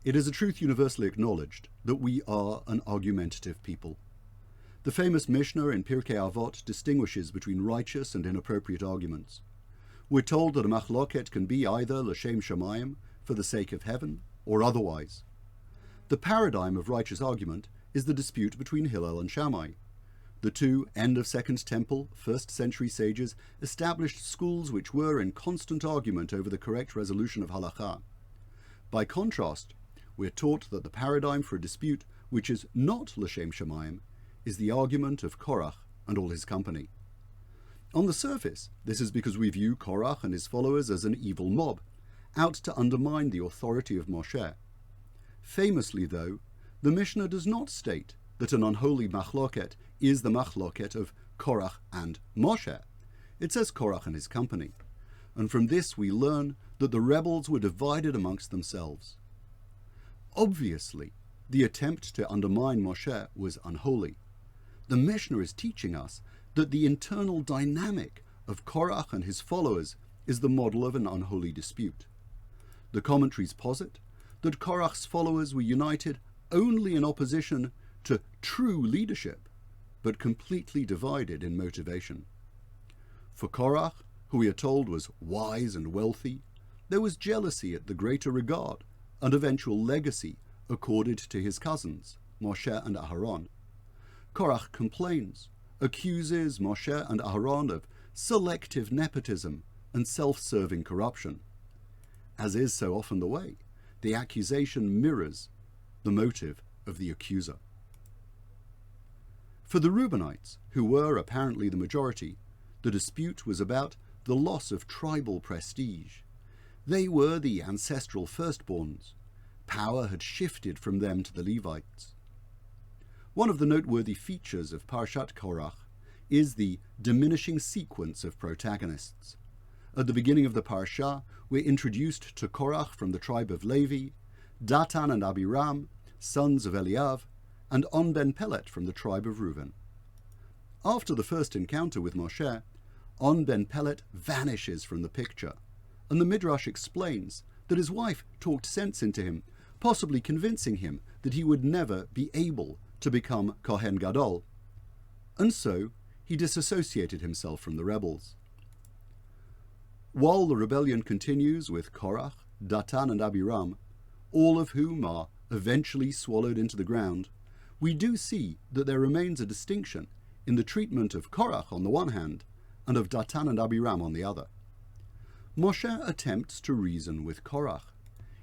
It is a truth universally acknowledged that we are an argumentative people. The famous Mishnah in Pirkei Avot distinguishes between righteous and inappropriate arguments. We're told that a Machloket can be either l'shem shamayim, for the sake of heaven, or otherwise. The paradigm of righteous argument is the dispute between Hillel and Shammai. The two end of Second Temple, 1st century sages established schools which were in constant argument over the correct resolution of halakha. By contrast, we are taught that the paradigm for a dispute which is not l'shem shamayim is the argument of Korach and all his company. On the surface, this is because we view Korach and his followers as an evil mob, out to undermine the authority of Moshe. Famously, though, the Mishnah does not state that an unholy Machloket is the Machloket of Korach and Moshe. It says Korach and his company, and from this we learn that the rebels were divided amongst themselves. Obviously, the attempt to undermine Moshe was unholy. The Mishnah is teaching us that the internal dynamic of Korach and his followers is the model of an unholy dispute. The commentaries posit that Korach's followers were united only in opposition to true leadership, but completely divided in motivation. For Korach, who we are told was wise and wealthy, there was jealousy at the greater regard and eventual legacy accorded to his cousins, Moshe and Aharon. Korach complains, accuses Moshe and Aharon of selective nepotism and self-serving corruption. As is so often the way, the accusation mirrors the motive of the accuser. For the Reubenites, who were apparently the majority, the dispute was about the loss of tribal prestige. They were the ancestral firstborns. Power had shifted from them to the Levites. One of the noteworthy features of Parshat Korach is the diminishing sequence of protagonists. At the beginning of the Parsha, we're introduced to Korach from the tribe of Levi, Dathan and Abiram, sons of Eliav, and On ben Pelet from the tribe of Reuben. After the first encounter with Moshe, On ben Pelet vanishes from the picture, and the Midrash explains that his wife talked sense into him, possibly convincing him that he would never be able to become Kohen Gadol, and so he disassociated himself from the rebels. While the rebellion continues with Korach, Dathan and Abiram, all of whom are eventually swallowed into the ground, we do see that there remains a distinction in the treatment of Korach on the one hand and of Dathan and Abiram on the other. Moshe attempts to reason with Korach.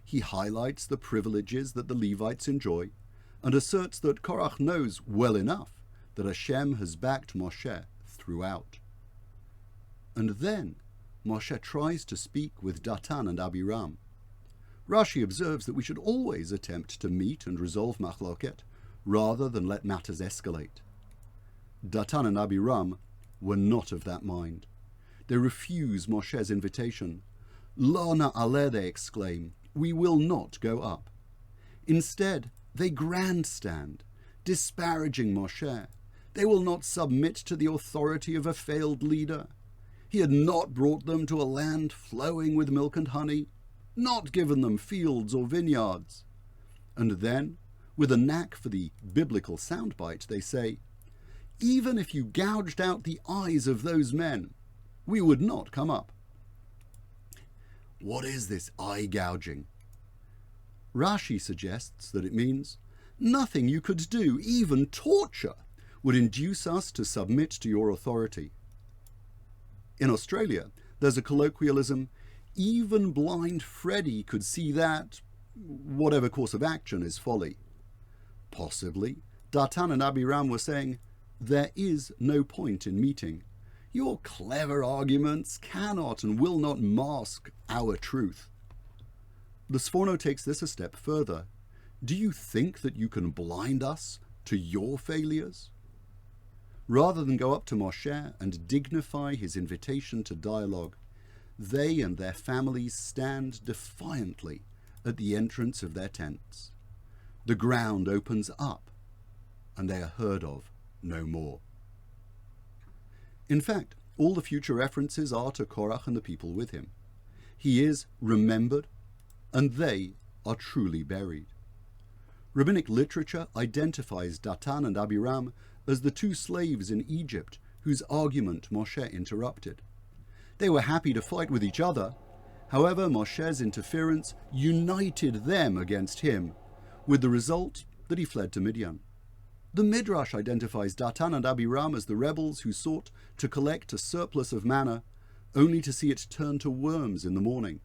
He highlights the privileges that the Levites enjoy and asserts that Korach knows well enough that Hashem has backed Moshe throughout. And then Moshe tries to speak with Dathan and Abiram. Rashi observes that we should always attempt to meet and resolve Machloket rather than let matters escalate. Dathan and Abiram were not of that mind. They refuse Moshe's invitation. Lo na'aleh, they exclaim, we will not go up. Instead, they grandstand, disparaging Moshe. They will not submit to the authority of a failed leader. He had not brought them to a land flowing with milk and honey, not given them fields or vineyards. And then, with a knack for the biblical soundbite, they say, even if you gouged out the eyes of those men, we would not come up. What is this eye gouging? Rashi suggests that it means nothing you could do, even torture, would induce us to submit to your authority. In Australia, there's a colloquialism, even blind Freddy could see that whatever course of action is folly. Possibly, Dathan and Abiram were saying, there is no point in meeting. Your clever arguments cannot and will not mask our truth. The Sforno takes this a step further. Do you think that you can blind us to your failures? Rather than go up to Moshe and dignify his invitation to dialogue, they and their families stand defiantly at the entrance of their tents. The ground opens up, and they are heard of no more. In fact, all the future references are to Korach and the people with him. He is remembered, and they are truly buried. Rabbinic literature identifies Dathan and Abiram as the two slaves in Egypt whose argument Moshe interrupted. They were happy to fight with each other. However, Moshe's interference united them against him, with the result that he fled to Midian. The Midrash identifies Dathan and Abiram as the rebels who sought to collect a surplus of manna, only to see it turn to worms in the morning.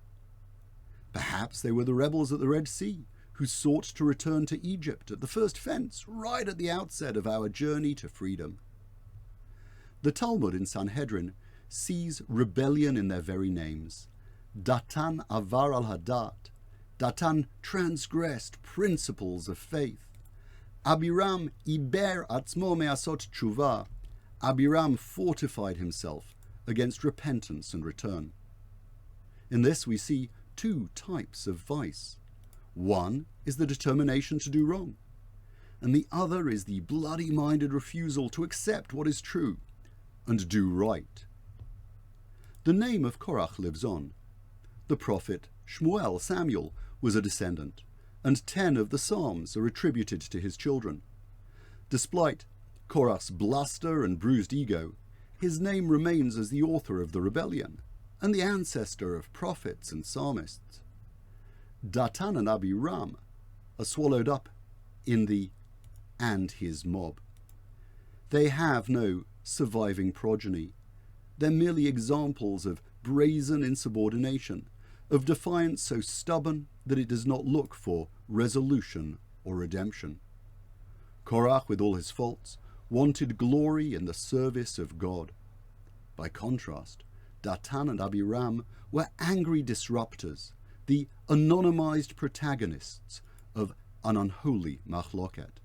Perhaps they were the rebels at the Red Sea, who sought to return to Egypt at the first fence, right at the outset of our journey to freedom. The Talmud in Sanhedrin sees rebellion in their very names. Dathan avar al hadat. Dathan transgressed principles of faith. Abiram iber atzmo me'asot tshuva. Abiram fortified himself against repentance and return. In this we see two types of vice. One is the determination to do wrong, and the other is the bloody-minded refusal to accept what is true and do right. The name of Korach lives on. The prophet Samuel was a descendant, and 10 of the Psalms are attributed to his children. Despite Korach's bluster and bruised ego, his name remains as the author of the rebellion and the ancestor of prophets and psalmists. Dathan and Abiram are swallowed up in the "and his mob." They have no surviving progeny. They're merely examples of brazen insubordination, of defiance so stubborn that it does not look for resolution or redemption. Korach, with all his faults, wanted glory in the service of God. By contrast, Dathan and Abiram were angry disruptors, the anonymized protagonists of an unholy Machloket.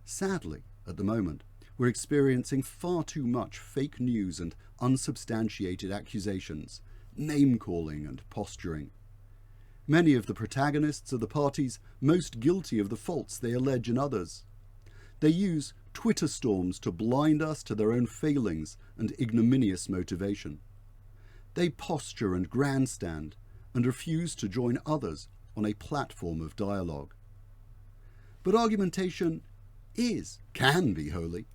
Sadly, at the moment, we're experiencing far too much fake news and unsubstantiated accusations, name-calling and posturing. Many of the protagonists are the parties most guilty of the faults they allege in others. They use Twitter storms to blind us to their own failings and ignominious motivation. They posture and grandstand and refuse to join others on a platform of dialogue. But argumentation can be holy.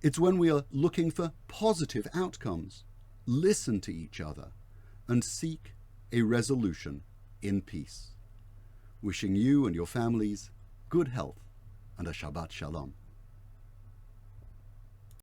It's when we are looking for positive outcomes, listen to each other, and seek a resolution in peace. Wishing you and your families good health and a Shabbat Shalom.